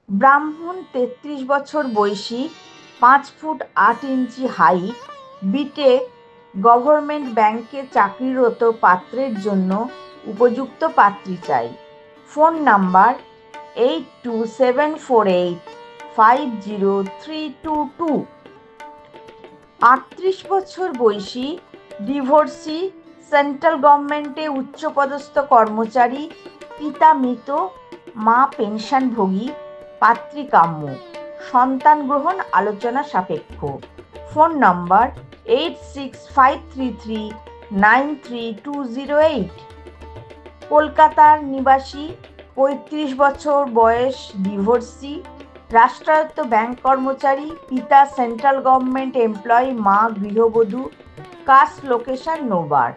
ব্রাহ্মণ ৩৩ বছর বয়সী, ৫ ফুট ৮ ইঞ্চি হাইট, বিটেক, গভর্নমেন্ট ব্যাংকে চাকরিরত পাত্রের জন্য উপযুক্ত পাত্রী চাই। Phone number 8274850322। ৩৮ বছর বয়সী, ডিভোর্সি, সেন্ট্রাল গভর্নমেন্টে উচ্চপদস্থ কর্মচারী, পিতা মৃত, মা পেনশনভোগী, পাত্রী কাম্য। সন্তান গ্রহণ আলোচনা সাপেক্ষ। ফোন নম্বর 8653393208। কলকাতার নিবাসী, ৩৫ বছর বয়স, ডিভোর্সি, রাষ্ট্রায়ত্ত ব্যাংক কর্মচারী, পিতা সেন্ট্রাল গভর্নমেন্ট এমপ্লয়ি, মা গৃহবধূ, caste location no bar.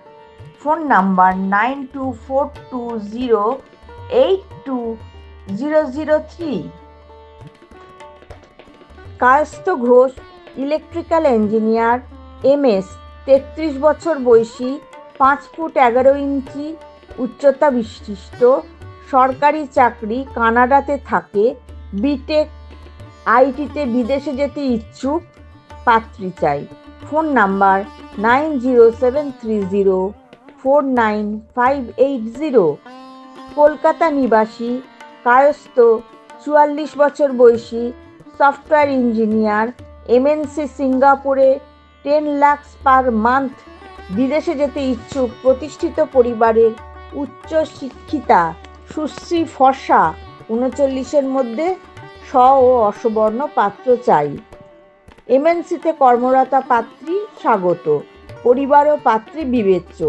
Phone number 9242082003। Kayastha Ghosh, electrical engineer, MS, ৩৩ বছর বয়সী, ৫ ফুট ১১ ইঞ্চি উচ্চতা বিশিষ্ট, সরকারি চাকরি, কানাডাতে থাকে, বিটেক, আইটিতে বিদেশে যেতে ইচ্ছুক, পাত্রী চাই। Phone number 9073049580। কলকাতা নিবাসী, কায়স্থ, ৪৪ বছর বয়সী, সফটওয়্যার ইঞ্জিনিয়ার, MNC সিঙ্গাপুরে, 10 লাখ পার মান্থ, বিদেশে যেতে ইচ্ছুক, প্রতিষ্ঠিত পরিবারের, উচ্চ শিক্ষিতা, সুশ্রী, ফর্সা, ৩৯-এর মধ্যে, স ও অসবর্ণ পাত্র চাই। MNCতে কর্মরতা পাত্রী স্বাগত। পরিবার ও পাত্রী বিবেচ্য।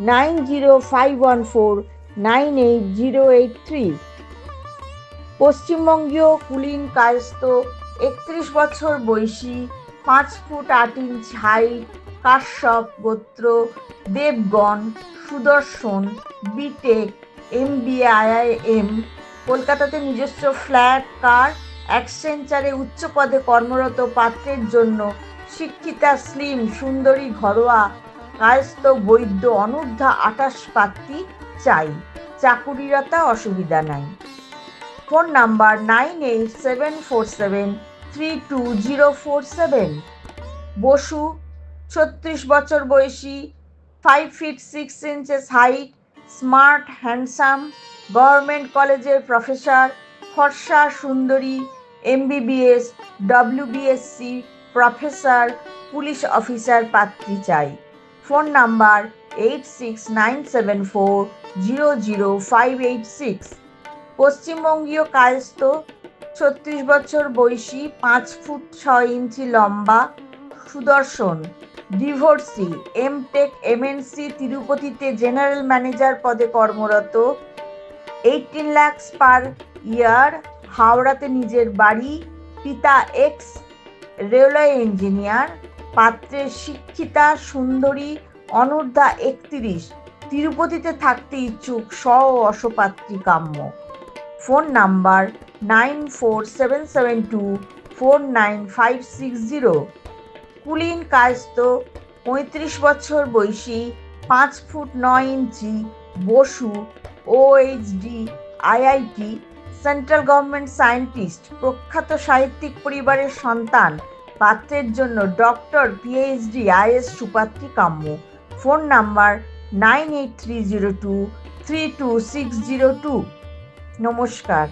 9051498083। পশ্চিমবঙ্গীয়, কুলীন, কায়স্থ, ৩১ বছর বয়সী, ৫ ফুট ৮ ইঞ্চি হাইট, কাশ্যপ গোত্র, দেবগণ, সুদর্শন, বিটেক, MBA, IIM, কলকাতাতে নিজস্ব ফ্ল্যাট, কার, অ্যাক্সেঞ্চারে উচ্চ পদে কর্মরত পাত্রের জন্য শিক্ষিতা, স্লিম, সুন্দরী, ঘরোয়া, কায়স্থ, বৈদ্য, অনূর্ধ্ব ২৮ পাত্রী চাই। চাকুরিরতা অসুবিধা নাই। Phone number 9874732047। বসু, ৩৬ বছর বয়সী, 5 feet 6 inches height, smart, handsome, government কলেজের প্রফেসর, ফর্সা, সুন্দরী, MBBS, WBSc, professor, police officer, পাত্রী চাই। Phone number 8697400586। পশ্চিমবঙ্গীয়, কায়স্থ, ৩৬ বছর বয়সী, ৫ ফুট ৬ ইঞ্চি লম্বা, সুদর্শন, ডিভোর্সি, MTech, MNC, তিরুপতিতে জেনারেল ম্যানেজার পদে কর্মরত, 18 লাখ পার ইয়ার, হাওড়াতে নিজের বাড়ি, পিতা এক্স রেলওয়ে ইঞ্জিনিয়ার, পাত্রের শিক্ষিতা, সুন্দরী, অনূর্ধ্ব ৩১, তিরুপতিতে থাকতে ইচ্ছুক, স ও অসপাত্রী কাম্য। Phone number 9477249560। কুলীন, কায়স্থ, ৩৫ বছর বয়সী, ৫ foot ৯ inch, Basu, OHD, IIT, central government scientist, প্রখ্যাত সাহিত্যিক পরিবারের সন্তান, পাত্রের জন্য ডক্টর, PhD, IS সুপাত্রী কাম্য। Phone number 9830232602। নমস্কার।